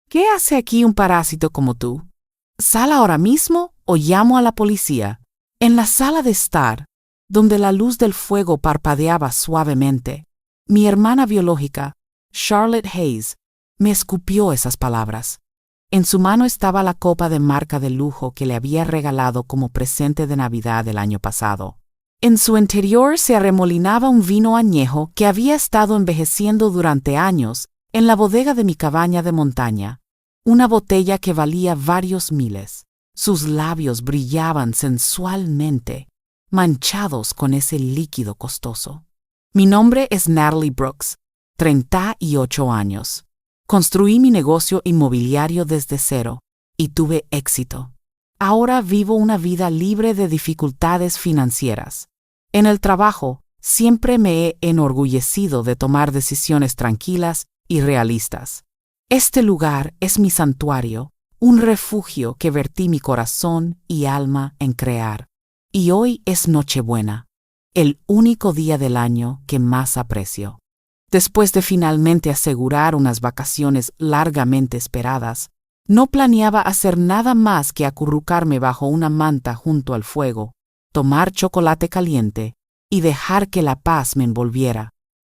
¿Qué hace aquí un parásito como tú? Sal ahora mismo o llamo a la policía. En la sala de estar, donde la luz del fuego parpadeaba suavemente, mi hermana biológica, Charlotte Hayes, me escupió esas palabras. En su mano estaba la copa de marca de lujo que le había regalado como presente de Navidad el año pasado. En su interior se arremolinaba un vino añejo que había estado envejeciendo durante años en la bodega de mi cabaña de montaña, una botella que valía varios miles. Sus labios brillaban sensualmente, manchados con ese líquido costoso. Mi nombre es Natalie Brooks, 38 años. Construí mi negocio inmobiliario desde cero y tuve éxito. Ahora vivo una vida libre de dificultades financieras. En el trabajo, siempre me he enorgullecido de tomar decisiones tranquilas y realistas. Este lugar es mi santuario, un refugio que vertí mi corazón y alma en crear. Y hoy es Nochebuena, el único día del año que más aprecio. Después de finalmente asegurar unas vacaciones largamente esperadas, no planeaba hacer nada más que acurrucarme bajo una manta junto al fuego, tomar chocolate caliente y dejar que la paz me envolviera.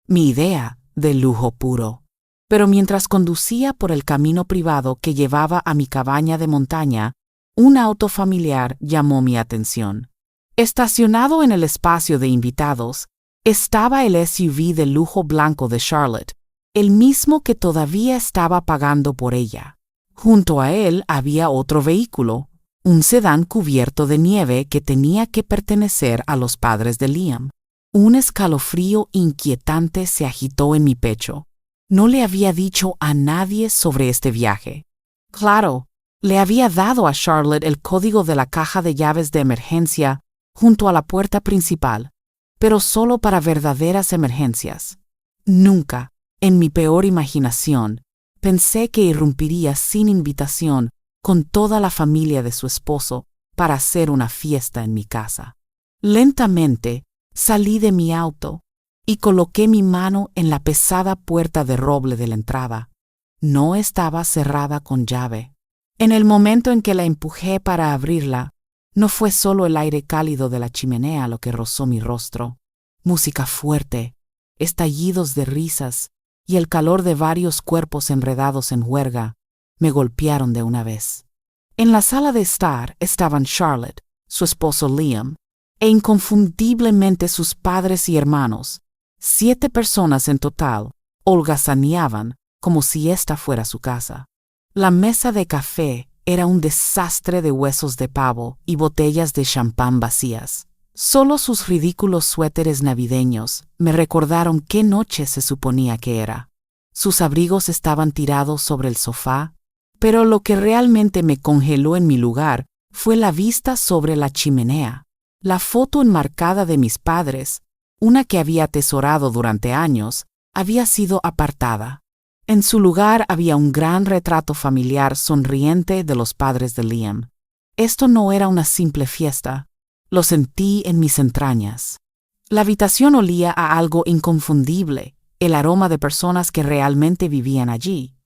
Mi idea de lujo puro. Pero mientras conducía por el camino privado que llevaba a mi cabaña de montaña, un auto familiar llamó mi atención. Estacionado en el espacio de invitados, estaba el SUV de lujo blanco de Charlotte, el mismo que todavía estaba pagando por ella. Junto a él había otro vehículo, un sedán cubierto de nieve que tenía que pertenecer a los padres de Liam. Un escalofrío inquietante se agitó en mi pecho. No le había dicho a nadie sobre este viaje. Claro, le había dado a Charlotte el código de la caja de llaves de emergencia junto a la puerta principal, pero solo para verdaderas emergencias. Nunca, en mi peor imaginación, pensé que irrumpiría sin invitación con toda la familia de su esposo para hacer una fiesta en mi casa. Lentamente salí de mi auto y coloqué mi mano en la pesada puerta de roble de la entrada. No estaba cerrada con llave. En el momento en que la empujé para abrirla, no fue solo el aire cálido de la chimenea lo que rozó mi rostro. Música fuerte, estallidos de risas y el calor de varios cuerpos enredados en juerga me golpearon de una vez. En la sala de estar estaban Charlotte, su esposo Liam, e inconfundiblemente sus padres y hermanos. 7 personas en total holgazaneaban como si esta fuera su casa. La mesa de café era un desastre de huesos de pavo y botellas de champán vacías. Solo sus ridículos suéteres navideños me recordaron qué noche se suponía que era. Sus abrigos estaban tirados sobre el sofá, pero lo que realmente me congeló en mi lugar fue la vista sobre la chimenea. La foto enmarcada de mis padres, una que había atesorado durante años, había sido apartada. En su lugar había un gran retrato familiar sonriente de los padres de Liam. Esto no era una simple fiesta. Lo sentí en mis entrañas. La habitación olía a algo inconfundible, el aroma de personas que realmente vivían allí.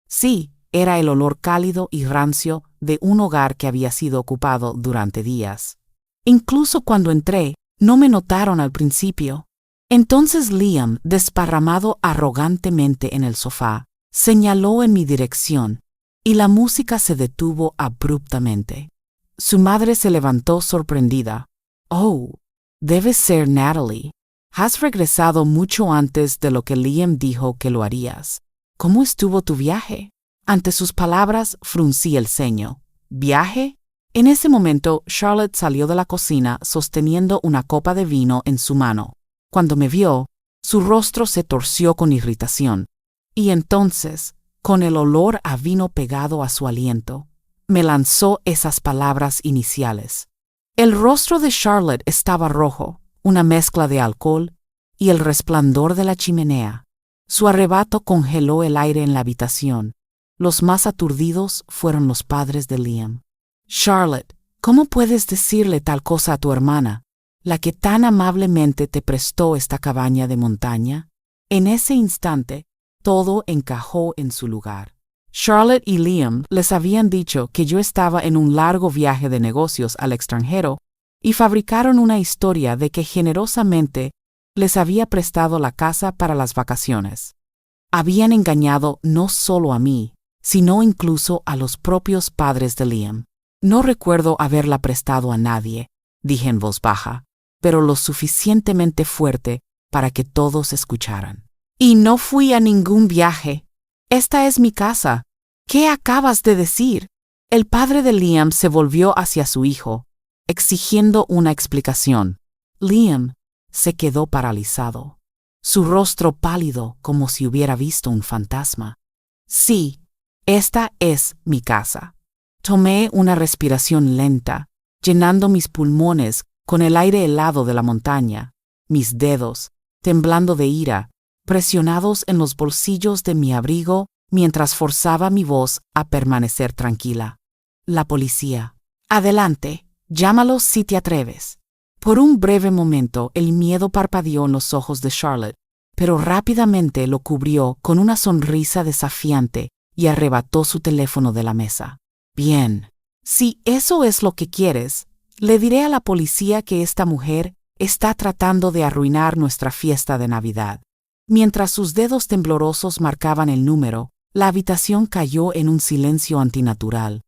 Sí, era el olor cálido y rancio de un hogar que había sido ocupado durante días. Incluso cuando entré, no me notaron al principio. Entonces Liam, desparramado arrogantemente en el sofá, señaló en mi dirección, y la música se detuvo abruptamente. Su madre se levantó sorprendida. «Oh, debes ser Natalie. Has regresado mucho antes de lo que Liam dijo que lo harías. ¿Cómo estuvo tu viaje?» Ante sus palabras fruncí el ceño. ¿Viaje? En ese momento, Charlotte salió de la cocina sosteniendo una copa de vino en su mano. Cuando me vio, su rostro se torció con irritación. Y entonces, con el olor a vino pegado a su aliento, me lanzó esas palabras iniciales. El rostro de Charlotte estaba rojo, una mezcla de alcohol y el resplandor de la chimenea. Su arrebato congeló el aire en la habitación. Los más aturdidos fueron los padres de Liam. «Charlotte, ¿cómo puedes decirle tal cosa a tu hermana, la que tan amablemente te prestó esta cabaña de montaña?» En ese instante, todo encajó en su lugar. Charlotte y Liam les habían dicho que yo estaba en un largo viaje de negocios al extranjero y fabricaron una historia de que generosamente les había prestado la casa para las vacaciones. Habían engañado no solo a mí, sino incluso a los propios padres de Liam. No recuerdo haberla prestado a nadie, dije en voz baja, pero lo suficientemente fuerte para que todos escucharan. Y no fui a ningún viaje. Esta es mi casa. ¿Qué acabas de decir? El padre de Liam se volvió hacia su hijo, exigiendo una explicación. Liam se quedó paralizado, su rostro pálido como si hubiera visto un fantasma. Sí, esta es mi casa. Tomé una respiración lenta, llenando mis pulmones con el aire helado de la montaña, mis dedos, temblando de ira, presionados en los bolsillos de mi abrigo mientras forzaba mi voz a permanecer tranquila. La policía. Adelante, llámalos si te atreves. Por un breve momento el miedo parpadeó en los ojos de Charlotte, pero rápidamente lo cubrió con una sonrisa desafiante y arrebató su teléfono de la mesa. Bien, si eso es lo que quieres, le diré a la policía que esta mujer está tratando de arruinar nuestra fiesta de Navidad. Mientras sus dedos temblorosos marcaban el número, la habitación cayó en un silencio antinatural.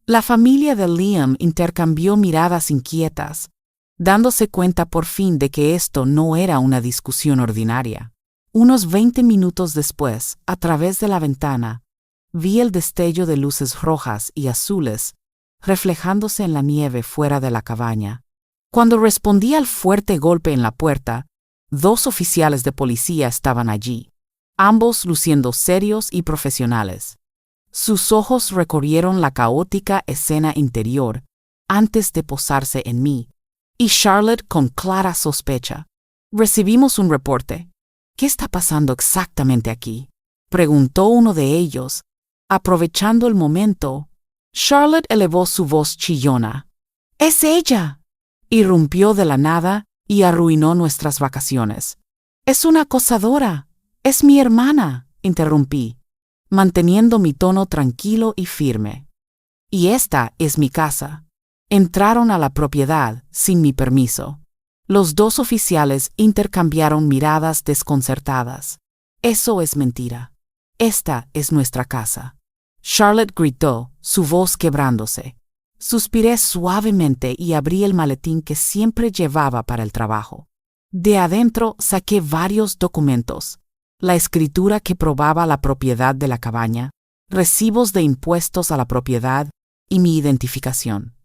La familia de Liam intercambió miradas inquietas, dándose cuenta por fin de que esto no era una discusión ordinaria. Unos 20 minutos después, a través de la ventana, vi el destello de luces rojas y azules reflejándose en la nieve fuera de la cabaña. Cuando respondí al fuerte golpe en la puerta, 2 oficiales de policía estaban allí, ambos luciendo serios y profesionales. Sus ojos recorrieron la caótica escena interior antes de posarse en mí, y Charlotte con clara sospecha. Recibimos un reporte. ¿Qué está pasando exactamente aquí?, preguntó uno de ellos. Aprovechando el momento, Charlotte elevó su voz chillona. ¡Es ella!, irrumpió de la nada y arruinó nuestras vacaciones. ¡Es una acosadora! ¡Es mi hermana!, interrumpí, manteniendo mi tono tranquilo y firme. Y esta es mi casa. Entraron a la propiedad sin mi permiso. Los 2 oficiales intercambiaron miradas desconcertadas. Eso es mentira. Esta es nuestra casa. Charlotte gritó, su voz quebrándose. Suspiré suavemente y abrí el maletín que siempre llevaba para el trabajo. De adentro saqué varios documentos: la escritura que probaba la propiedad de la cabaña, recibos de impuestos a la propiedad y mi identificación.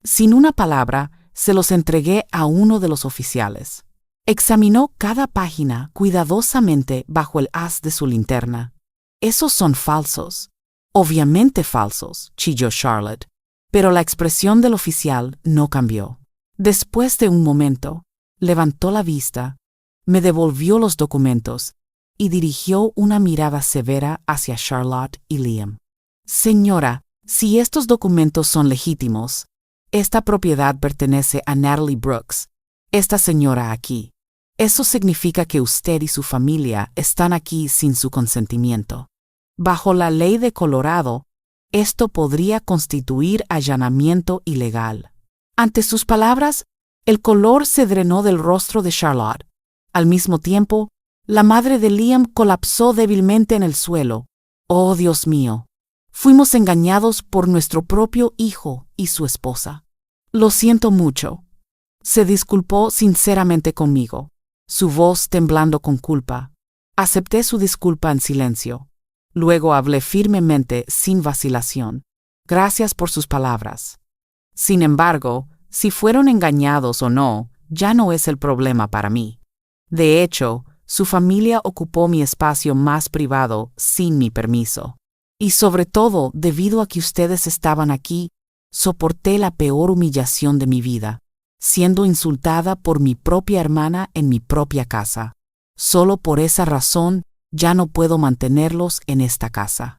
Sin una palabra, se los entregué a uno de los oficiales. Examinó cada página cuidadosamente bajo el haz de su linterna. «Esos son falsos». «Obviamente falsos», chilló Charlotte, pero la expresión del oficial no cambió. Después de un momento, levantó la vista, me devolvió los documentos y dirigió una mirada severa hacia Charlotte y Liam. «Señora, si estos documentos son legítimos, esta propiedad pertenece a Natalie Brooks, esta señora aquí. Eso significa que usted y su familia están aquí sin su consentimiento. Bajo la ley de Colorado, esto podría constituir allanamiento ilegal». Ante sus palabras, el color se drenó del rostro de Charlotte. Al mismo tiempo, la madre de Liam colapsó débilmente en el suelo. «Oh, Dios mío. Fuimos engañados por nuestro propio hijo y su esposa. Lo siento mucho». Se disculpó sinceramente conmigo, su voz temblando con culpa. Acepté su disculpa en silencio. Luego hablé firmemente, sin vacilación. «Gracias por sus palabras. Sin embargo, si fueron engañados o no, ya no es el problema para mí. De hecho, su familia ocupó mi espacio más privado sin mi permiso. Y sobre todo, debido a que ustedes estaban aquí, soporté la peor humillación de mi vida, siendo insultada por mi propia hermana en mi propia casa. Solo por esa razón, ya no puedo mantenerlos en esta casa».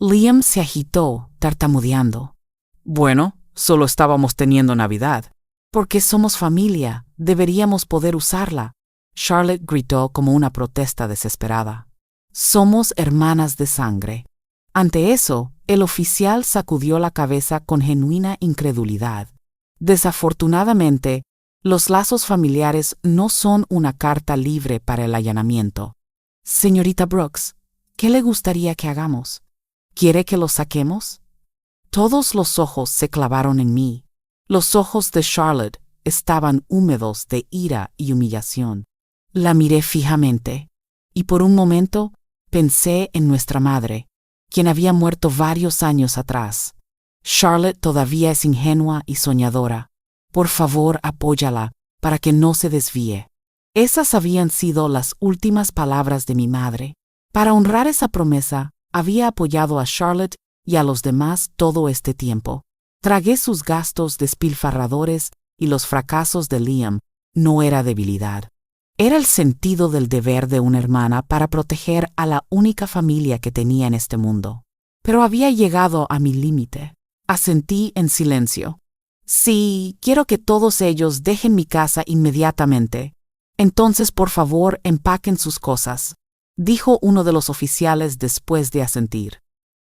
Liam se agitó, tartamudeando. «Bueno, solo estábamos teniendo Navidad». «Porque somos familia, deberíamos poder usarla», Charlotte gritó como una protesta desesperada. «Somos hermanas de sangre. Ante eso, el oficial sacudió la cabeza con genuina incredulidad. Desafortunadamente, los lazos familiares no son una carta libre para el allanamiento. Señorita Brooks, ¿qué le gustaría que hagamos? ¿Quiere que lo saquemos? Todos los ojos se clavaron en mí. Los ojos de Charlotte estaban húmedos de ira y humillación. La miré fijamente, y por un momento pensé en nuestra madre, quien había muerto varios años atrás. Charlotte todavía es ingenua y soñadora. Por favor, apóyala para que no se desvíe. Esas habían sido las últimas palabras de mi madre. Para honrar esa promesa, había apoyado a Charlotte y a los demás todo este tiempo. Tragué sus gastos despilfarradores y los fracasos de Liam. No era debilidad. Era el sentido del deber de una hermana para proteger a la única familia que tenía en este mundo. Pero había llegado a mi límite. Asentí en silencio. Sí, quiero que todos ellos dejen mi casa inmediatamente. Entonces, por favor, empaquen sus cosas, dijo uno de los oficiales después de asentir.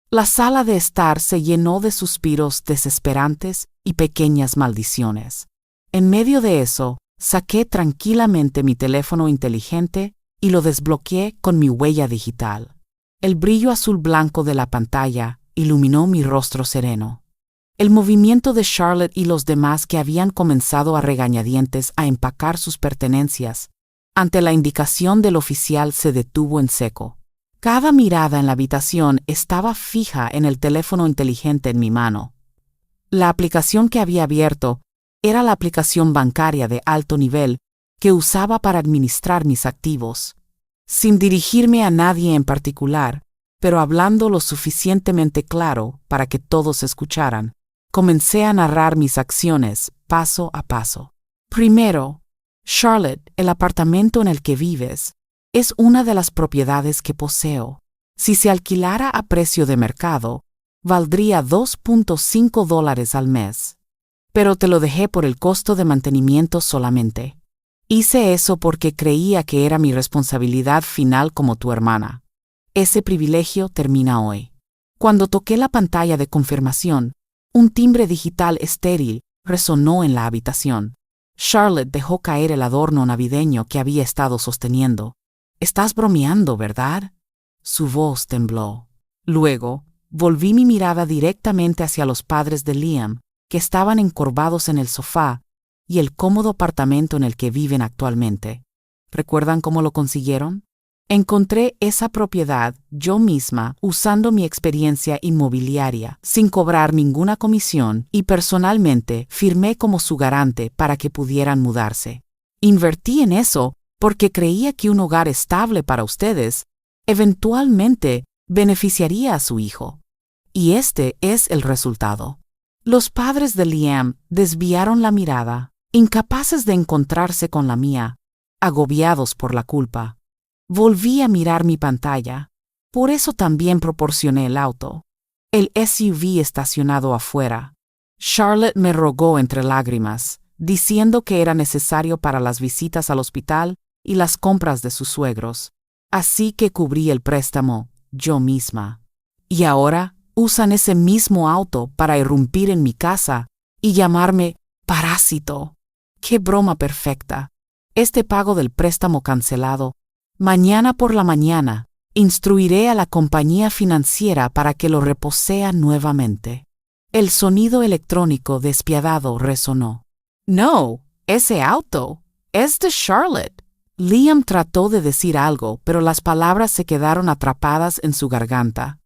La sala de estar se llenó de suspiros desesperantes y pequeñas maldiciones. En medio de eso, saqué tranquilamente mi teléfono inteligente y lo desbloqueé con mi huella digital. El brillo azul blanco de la pantalla iluminó mi rostro sereno. El movimiento de Charlotte y los demás que habían comenzado a regañadientes a empacar sus pertenencias, ante la indicación del oficial se detuvo en seco. Cada mirada en la habitación estaba fija en el teléfono inteligente en mi mano. La aplicación que había abierto era la aplicación bancaria de alto nivel que usaba para administrar mis activos. Sin dirigirme a nadie en particular, pero hablando lo suficientemente claro para que todos escucharan, comencé a narrar mis acciones paso a paso. Primero, Charlotte, el apartamento en el que vives, es una de las propiedades que poseo. Si se alquilara a precio de mercado, valdría $2.5 al mes. Pero te lo dejé por el costo de mantenimiento solamente. Hice eso porque creía que era mi responsabilidad final como tu hermana. Ese privilegio termina hoy. Cuando toqué la pantalla de confirmación, un timbre digital estéril resonó en la habitación. Charlotte dejó caer el adorno navideño que había estado sosteniendo. «Estás bromeando, ¿verdad?» Su voz tembló. Luego, volví mi mirada directamente hacia los padres de Liam, que estaban encorvados en el sofá, y el cómodo apartamento en el que viven actualmente. ¿Recuerdan cómo lo consiguieron? Encontré esa propiedad yo misma usando mi experiencia inmobiliaria, sin cobrar ninguna comisión, y personalmente firmé como su garante para que pudieran mudarse. Invertí en eso porque creía que un hogar estable para ustedes eventualmente beneficiaría a su hijo. Y este es el resultado. Los padres de Liam desviaron la mirada, incapaces de encontrarse con la mía, agobiados por la culpa. Volví a mirar mi pantalla. Por eso también proporcioné el auto. El SUV estacionado afuera. Charlotte me rogó entre lágrimas, diciendo que era necesario para las visitas al hospital y las compras de sus suegros. Así que cubrí el préstamo yo misma. Y ahora usan ese mismo auto para irrumpir en mi casa y llamarme parásito. ¡Qué broma perfecta! Este pago del préstamo cancelado. Mañana por la mañana, instruiré a la compañía financiera para que lo reposea nuevamente. El sonido electrónico despiadado resonó. No, ese auto es de Charlotte. Liam trató de decir algo, pero las palabras se quedaron atrapadas en su garganta.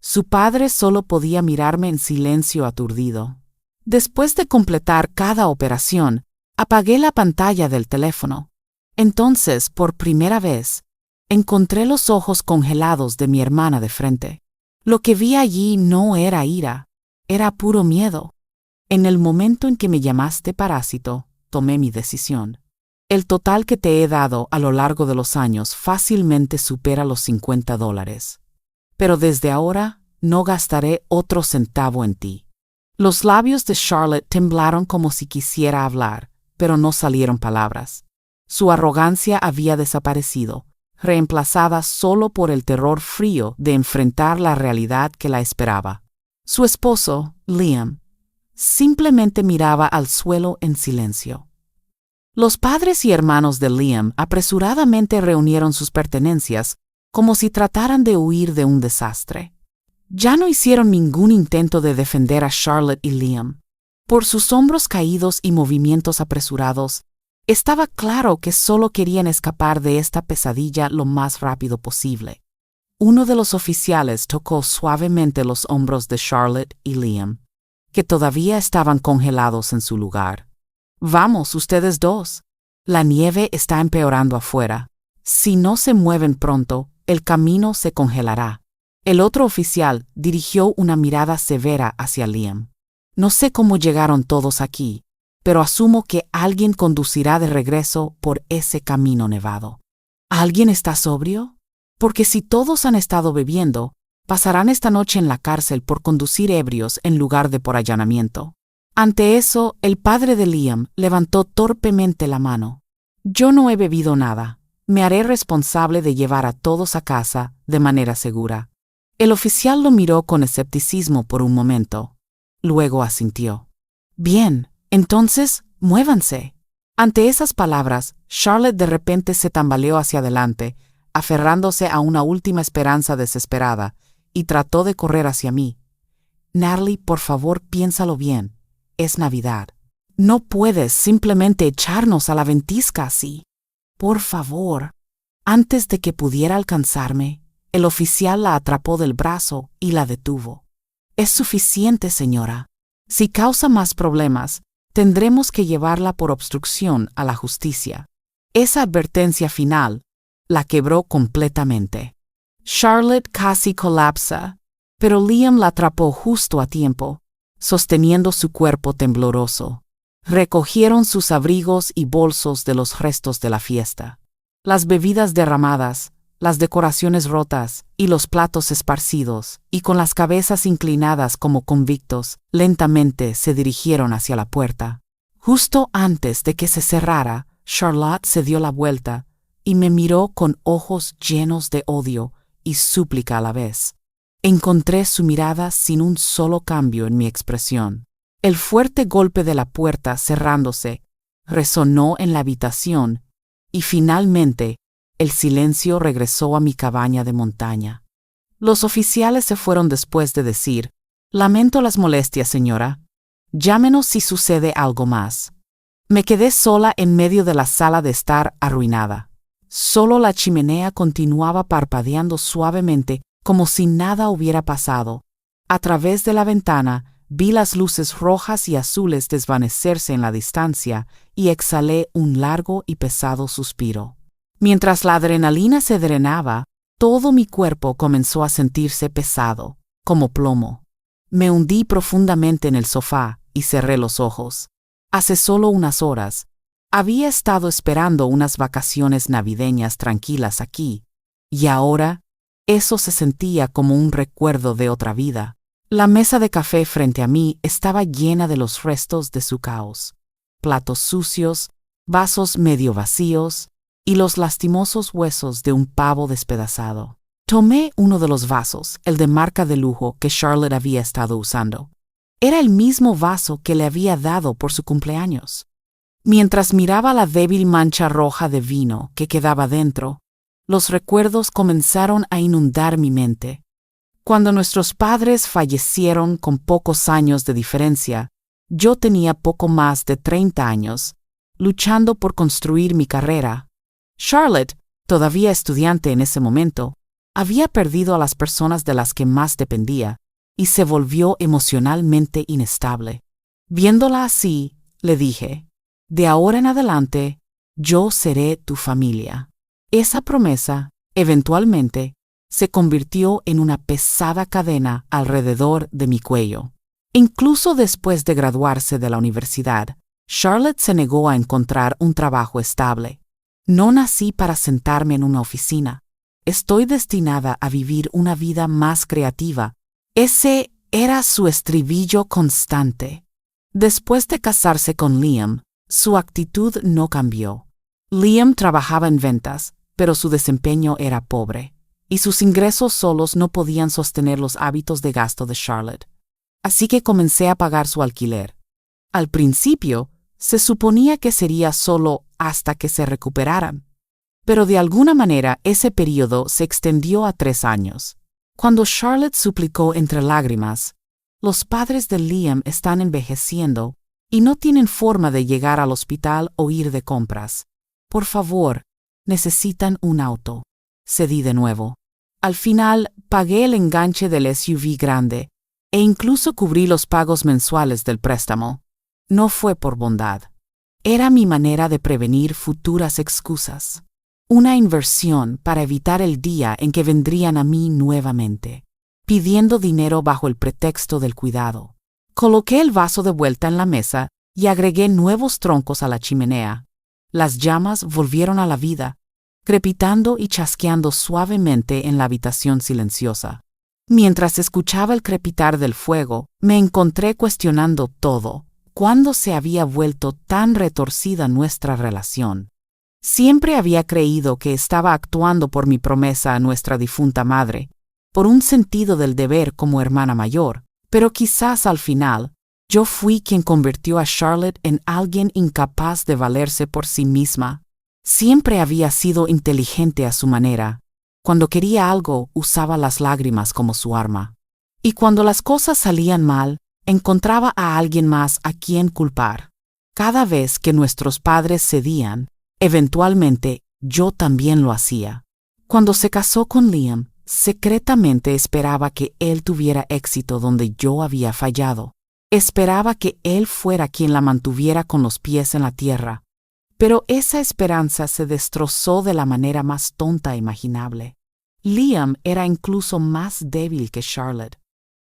Su padre solo podía mirarme en silencio aturdido. Después de completar cada operación, apagué la pantalla del teléfono. Entonces, por primera vez, encontré los ojos congelados de mi hermana de frente. Lo que vi allí no era ira, era puro miedo. En el momento en que me llamaste parásito, tomé mi decisión. El total que te he dado a lo largo de los años fácilmente supera los $50. Pero desde ahora no gastaré otro centavo en ti. Los labios de Charlotte temblaron como si quisiera hablar, pero no salieron palabras. Su arrogancia había desaparecido, reemplazada solo por el terror frío de enfrentar la realidad que la esperaba. Su esposo, Liam, simplemente miraba al suelo en silencio. Los padres y hermanos de Liam apresuradamente reunieron sus pertenencias como si trataran de huir de un desastre. Ya no hicieron ningún intento de defender a Charlotte y Liam. Por sus hombros caídos y movimientos apresurados, estaba claro que solo querían escapar de esta pesadilla lo más rápido posible. Uno de los oficiales tocó suavemente los hombros de Charlotte y Liam, que todavía estaban congelados en su lugar. «Vamos, ustedes dos. La nieve está empeorando afuera. Si no se mueven pronto, el camino se congelará». El otro oficial dirigió una mirada severa hacia Liam. «No sé cómo llegaron todos aquí, pero asumo que alguien conducirá de regreso por ese camino nevado. ¿Alguien está sobrio? Porque si todos han estado bebiendo, pasarán esta noche en la cárcel por conducir ebrios en lugar de por allanamiento». Ante eso, el padre de Liam levantó torpemente la mano. «Yo no he bebido nada. Me haré responsable de llevar a todos a casa de manera segura». El oficial lo miró con escepticismo por un momento. Luego asintió. «Bien, entonces, muévanse». Ante esas palabras, Charlotte de repente se tambaleó hacia adelante, aferrándose a una última esperanza desesperada, y trató de correr hacia mí. «Natalie, por favor, piénsalo bien. Es Navidad. No puedes simplemente echarnos a la ventisca así. Por favor». Antes de que pudiera alcanzarme, el oficial la atrapó del brazo y la detuvo. «Es suficiente, señora. Si causa más problemas, tendremos que llevarla por obstrucción a la justicia». Esa advertencia final la quebró completamente. Charlotte casi colapsa, pero Liam la atrapó justo a tiempo, sosteniendo su cuerpo tembloroso. Recogieron sus abrigos y bolsos de los restos de la fiesta. Las bebidas derramadas, las decoraciones rotas y los platos esparcidos, y con las cabezas inclinadas como convictos, lentamente se dirigieron hacia la puerta. Justo antes de que se cerrara, Charlotte se dio la vuelta y me miró con ojos llenos de odio y súplica a la vez. Encontré su mirada sin un solo cambio en mi expresión. El fuerte golpe de la puerta cerrándose resonó en la habitación y finalmente el silencio regresó a mi cabaña de montaña. Los oficiales se fueron después de decir: «Lamento las molestias, señora. Llámenos si sucede algo más». Me quedé sola en medio de la sala de estar arruinada. Solo la chimenea continuaba parpadeando suavemente como si nada hubiera pasado. A través de la ventana vi las luces rojas y azules desvanecerse en la distancia y exhalé un largo y pesado suspiro. Mientras la adrenalina se drenaba, todo mi cuerpo comenzó a sentirse pesado, como plomo. Me hundí profundamente en el sofá y cerré los ojos. Hace solo unas horas, había estado esperando unas vacaciones navideñas tranquilas aquí, y ahora eso se sentía como un recuerdo de otra vida. La mesa de café frente a mí estaba llena de los restos de su caos. Platos sucios, vasos medio vacíos y los lastimosos huesos de un pavo despedazado. Tomé uno de los vasos, el de marca de lujo que Charlotte había estado usando. Era el mismo vaso que le había dado por su cumpleaños. Mientras miraba la débil mancha roja de vino que quedaba dentro, los recuerdos comenzaron a inundar mi mente. Cuando nuestros padres fallecieron con pocos años de diferencia, yo tenía poco más de 30 años, luchando por construir mi carrera. Charlotte, todavía estudiante en ese momento, había perdido a las personas de las que más dependía y se volvió emocionalmente inestable. Viéndola así, le dije: «De ahora en adelante, yo seré tu familia». Esa promesa, eventualmente, se convirtió en una pesada cadena alrededor de mi cuello. Incluso después de graduarse de la universidad, Charlotte se negó a encontrar un trabajo estable. «No nací para sentarme en una oficina. Estoy destinada a vivir una vida más creativa». Ese era su estribillo constante. Después de casarse con Liam, su actitud no cambió. Liam trabajaba en ventas, pero su desempeño era pobre, y sus ingresos solos no podían sostener los hábitos de gasto de Charlotte. Así que comencé a pagar su alquiler. Al principio, se suponía que sería solo hasta que se recuperaran. Pero de alguna manera ese período se extendió a 3 años. Cuando Charlotte suplicó entre lágrimas, «Los padres de Liam están envejeciendo y no tienen forma de llegar al hospital o ir de compras. Por favor, necesitan un auto». Cedí de nuevo. Al final, pagué el enganche del SUV grande e incluso cubrí los pagos mensuales del préstamo. No fue por bondad. Era mi manera de prevenir futuras excusas. Una inversión para evitar el día en que vendrían a mí nuevamente, pidiendo dinero bajo el pretexto del cuidado. Coloqué el vaso de vuelta en la mesa y agregué nuevos troncos a la chimenea. Las llamas volvieron a la vida, crepitando y chasqueando suavemente en la habitación silenciosa. Mientras escuchaba el crepitar del fuego, me encontré cuestionando todo. ¿Cuándo se había vuelto tan retorcida nuestra relación? Siempre había creído que estaba actuando por mi promesa a nuestra difunta madre, por un sentido del deber como hermana mayor, pero quizás al final, yo fui quien convirtió a Charlotte en alguien incapaz de valerse por sí misma. Siempre había sido inteligente a su manera. Cuando quería algo, usaba las lágrimas como su arma. Y cuando las cosas salían mal, encontraba a alguien más a quien culpar. Cada vez que nuestros padres cedían, eventualmente yo también lo hacía. Cuando se casó con Liam, secretamente esperaba que él tuviera éxito donde yo había fallado. Esperaba que él fuera quien la mantuviera con los pies en la tierra. Pero esa esperanza se destrozó de la manera más tonta imaginable. Liam era incluso más débil que Charlotte.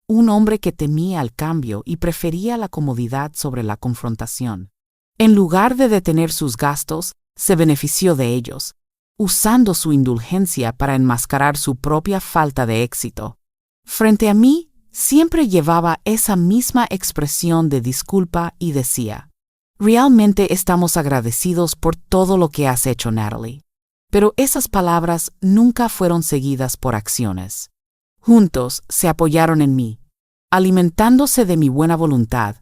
Un hombre que temía el cambio y prefería la comodidad sobre la confrontación. En lugar de detener sus gastos, se benefició de ellos, usando su indulgencia para enmascarar su propia falta de éxito. Frente a mí, siempre llevaba esa misma expresión de disculpa y decía, «Realmente estamos agradecidos por todo lo que has hecho, Natalie». Pero esas palabras nunca fueron seguidas por acciones. Juntos se apoyaron en mí, alimentándose de mi buena voluntad,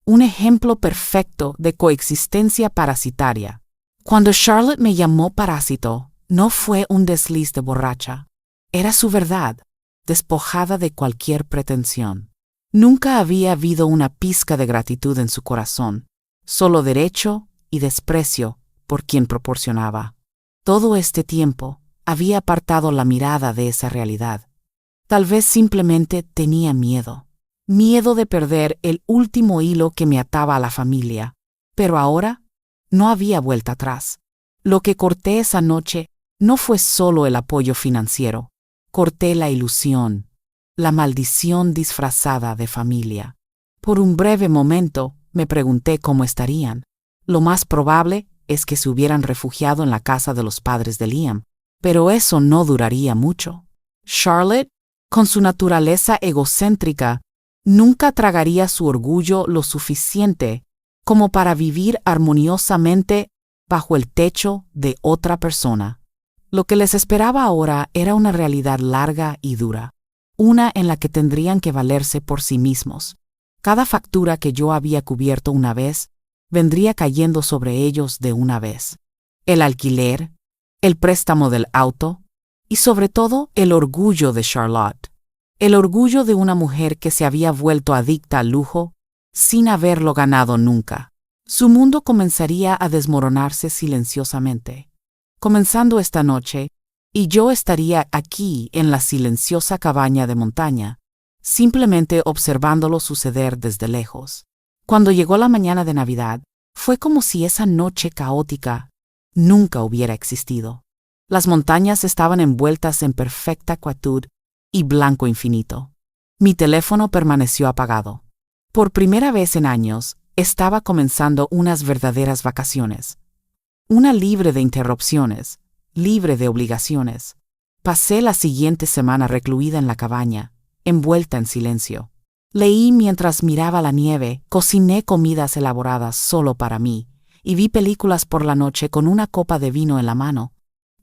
un ejemplo perfecto de coexistencia parasitaria. Cuando Charlotte me llamó parásito, no fue un desliz de borracha. Era su verdad, despojada de cualquier pretensión. Nunca había habido una pizca de gratitud en su corazón, solo derecho y desprecio por quien proporcionaba. Todo este tiempo había apartado la mirada de esa realidad. Tal vez simplemente tenía miedo. Miedo de perder el último hilo que me ataba a la familia. Pero ahora no había vuelta atrás. Lo que corté esa noche no fue solo el apoyo financiero. Corté la ilusión, la maldición disfrazada de familia. Por un breve momento me pregunté cómo estarían. Lo más probable es que se hubieran refugiado en la casa de los padres de Liam, pero eso no duraría mucho. Charlotte, con su naturaleza egocéntrica, nunca tragaría su orgullo lo suficiente como para vivir armoniosamente bajo el techo de otra persona. Lo que les esperaba ahora era una realidad larga y dura, una en la que tendrían que valerse por sí mismos. Cada factura que yo había cubierto una vez vendría cayendo sobre ellos de una vez. El alquiler, el préstamo del auto y sobre todo el orgullo de Charlotte. El orgullo de una mujer que se había vuelto adicta al lujo sin haberlo ganado nunca. Su mundo comenzaría a desmoronarse silenciosamente. Comenzando esta noche, y yo estaría aquí en la silenciosa cabaña de montaña, simplemente observándolo suceder desde lejos. Cuando llegó la mañana de Navidad, fue como si esa noche caótica nunca hubiera existido. Las montañas estaban envueltas en perfecta quietud y blanco infinito. Mi teléfono permaneció apagado. Por primera vez en años, estaba comenzando unas verdaderas vacaciones. Una libre de interrupciones, libre de obligaciones. Pasé la siguiente semana recluida en la cabaña, envuelta en silencio. Leí mientras miraba la nieve, cociné comidas elaboradas solo para mí, y vi películas por la noche con una copa de vino en la mano.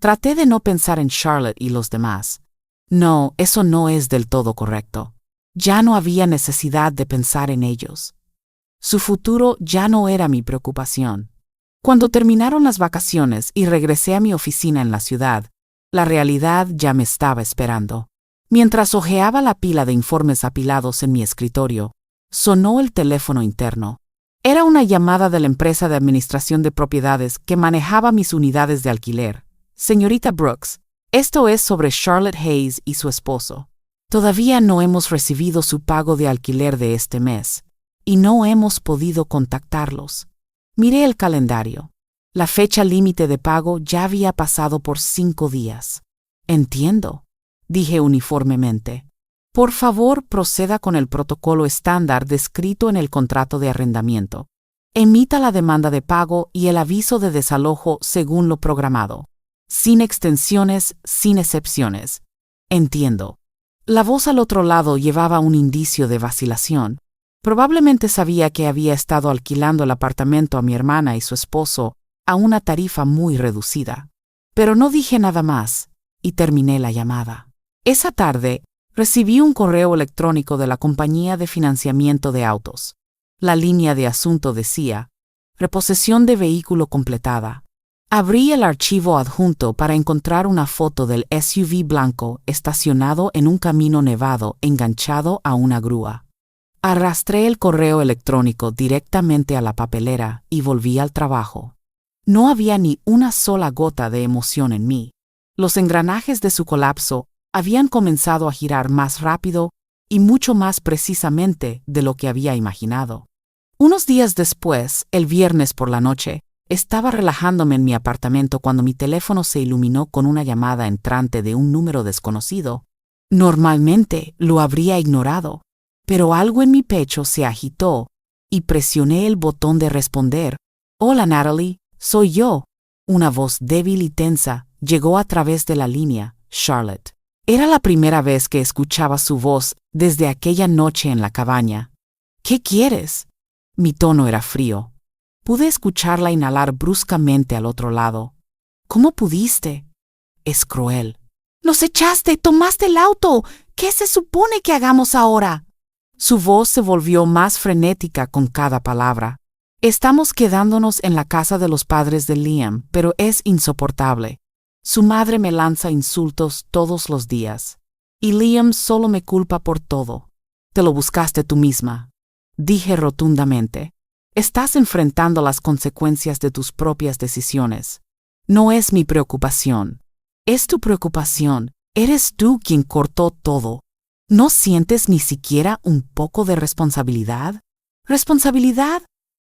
Traté de no pensar en Charlotte y los demás. No, eso no es del todo correcto. Ya no había necesidad de pensar en ellos. Su futuro ya no era mi preocupación. Cuando terminaron las vacaciones y regresé a mi oficina en la ciudad, la realidad ya me estaba esperando. Mientras hojeaba la pila de informes apilados en mi escritorio, sonó el teléfono interno. Era una llamada de la empresa de administración de propiedades que manejaba mis unidades de alquiler. Señorita Brooks, esto es sobre Charlotte Hayes y su esposo. Todavía no hemos recibido su pago de alquiler de este mes, y no hemos podido contactarlos. Miré el calendario. La fecha límite de pago ya había pasado por 5 días. Entiendo, dije uniformemente. Por favor, proceda con el protocolo estándar descrito en el contrato de arrendamiento. Emita la demanda de pago y el aviso de desalojo según lo programado. Sin extensiones, sin excepciones. Entiendo. La voz al otro lado llevaba un indicio de vacilación. Probablemente sabía que había estado alquilando el apartamento a mi hermana y su esposo a una tarifa muy reducida. Pero no dije nada más, y terminé la llamada. Esa tarde, recibí un correo electrónico de la compañía de financiamiento de autos. La línea de asunto decía: reposesión de vehículo completada. Abrí el archivo adjunto para encontrar una foto del SUV blanco estacionado en un camino nevado enganchado a una grúa. Arrastré el correo electrónico directamente a la papelera y volví al trabajo. No había ni una sola gota de emoción en mí. Los engranajes de su colapso habían comenzado a girar más rápido y mucho más precisamente de lo que había imaginado. Unos días después, el viernes por la noche, estaba relajándome en mi apartamento cuando mi teléfono se iluminó con una llamada entrante de un número desconocido. Normalmente lo habría ignorado, pero algo en mi pecho se agitó y presioné el botón de responder. «Hola, Natalie, soy yo». Una voz débil y tensa llegó a través de la línea. Charlotte. Era la primera vez que escuchaba su voz desde aquella noche en la cabaña. «¿Qué quieres?» Mi tono era frío. Pude escucharla inhalar bruscamente al otro lado. «¿Cómo pudiste?» «Es cruel». «Nos echaste, tomaste el auto. ¿Qué se supone que hagamos ahora?» Su voz se volvió más frenética con cada palabra. «Estamos quedándonos en la casa de los padres de Liam, pero es insoportable. Su madre me lanza insultos todos los días. Y Liam solo me culpa por todo. Te lo buscaste tú misma», dije rotundamente. «Estás enfrentando las consecuencias de tus propias decisiones. No es mi preocupación. Es tu preocupación. Eres tú quien cortó todo. ¿No sientes ni siquiera un poco de responsabilidad?» ¿Responsabilidad?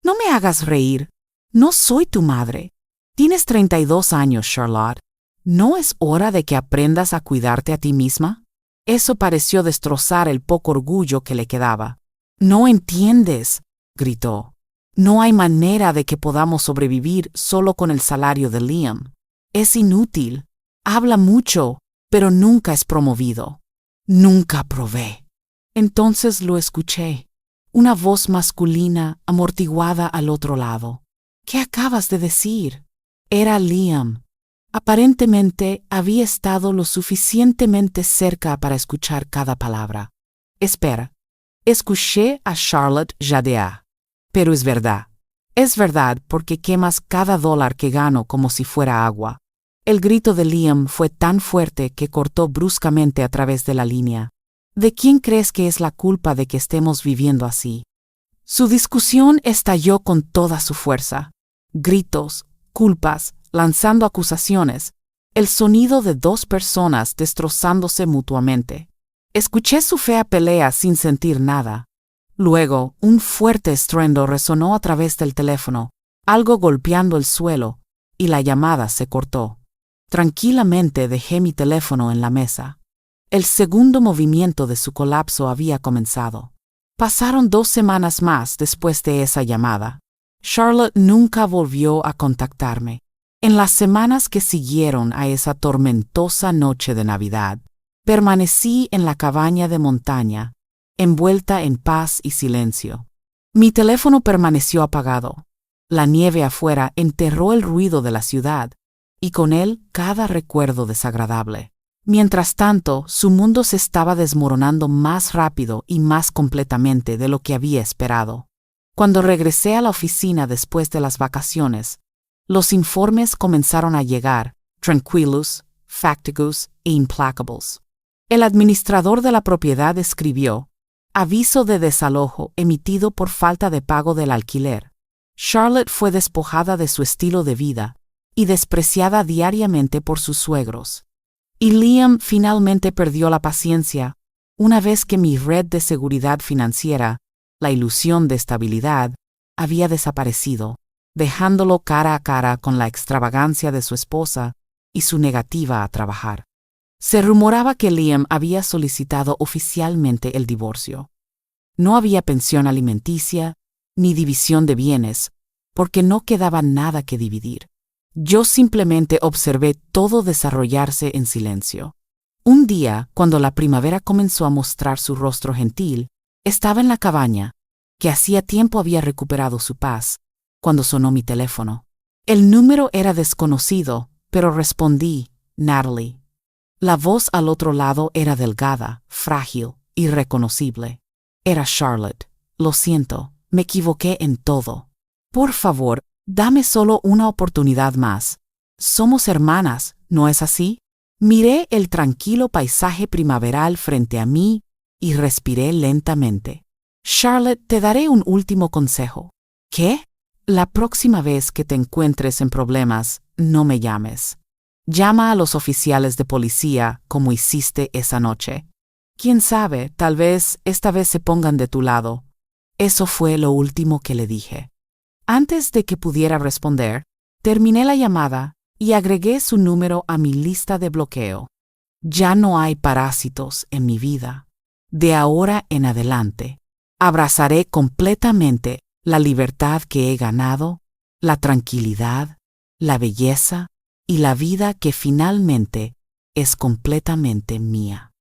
No me hagas reír. No soy tu madre. Tienes 32 años, Charlotte. ¿No es hora de que aprendas a cuidarte a ti misma? Eso pareció destrozar el poco orgullo que le quedaba. «No entiendes», gritó. «No hay manera de que podamos sobrevivir solo con el salario de Liam. Es inútil. Habla mucho, pero nunca es promovido. Nunca probé». Entonces lo escuché. Una voz masculina amortiguada al otro lado. «¿Qué acabas de decir?» Era Liam. Aparentemente había estado lo suficientemente cerca para escuchar cada palabra. «Espera». Escuché a Charlotte jadear. «Pero es verdad. Es verdad porque quemas cada dólar que gano como si fuera agua». El grito de Liam fue tan fuerte que cortó bruscamente a través de la línea. «¿De quién crees que es la culpa de que estemos viviendo así?» Su discusión estalló con toda su fuerza. Gritos, culpas, lanzando acusaciones, el sonido de 2 personas destrozándose mutuamente. Escuché su fea pelea sin sentir nada. Luego, un fuerte estruendo resonó a través del teléfono, algo golpeando el suelo, y la llamada se cortó. Tranquilamente dejé mi teléfono en la mesa. El segundo movimiento de su colapso había comenzado. Pasaron 2 semanas más después de esa llamada. Charlotte nunca volvió a contactarme. En las semanas que siguieron a esa tormentosa noche de Navidad, permanecí en la cabaña de montaña, envuelta en paz y silencio. Mi teléfono permaneció apagado. La nieve afuera enterró el ruido de la ciudad, y con él cada recuerdo desagradable. Mientras tanto, su mundo se estaba desmoronando más rápido y más completamente de lo que había esperado. Cuando regresé a la oficina después de las vacaciones, los informes comenzaron a llegar, tranquilos, facticos e implacables. El administrador de la propiedad escribió: aviso de desalojo emitido por falta de pago del alquiler. Charlotte fue despojada de su estilo de vida y despreciada diariamente por sus suegros. Y Liam finalmente perdió la paciencia una vez que mi red de seguridad financiera, la ilusión de estabilidad, había desaparecido, dejándolo cara a cara con la extravagancia de su esposa y su negativa a trabajar. Se rumoraba que Liam había solicitado oficialmente el divorcio. No había pensión alimenticia ni división de bienes, porque no quedaba nada que dividir. Yo simplemente observé todo desarrollarse en silencio. Un día, cuando la primavera comenzó a mostrar su rostro gentil, estaba en la cabaña, que hacía tiempo había recuperado su paz, cuando sonó mi teléfono. El número era desconocido, pero respondí: Natalie. La voz al otro lado era delgada, frágil, irreconocible. Era Charlotte. Lo siento, me equivoqué en todo. Por favor, dame solo una oportunidad más. Somos hermanas, ¿no es así? Miré el tranquilo paisaje primaveral frente a mí y respiré lentamente. Charlotte, te daré un último consejo. ¿Qué? La próxima vez que te encuentres en problemas, no me llames. Llama a los oficiales de policía como hiciste esa noche. Quién sabe, tal vez esta vez se pongan de tu lado. Eso fue lo último que le dije. Antes de que pudiera responder, terminé la llamada y agregué su número a mi lista de bloqueo. Ya no hay parásitos en mi vida. De ahora en adelante, abrazaré completamente la libertad que he ganado, la tranquilidad, la belleza y la vida que finalmente es completamente mía.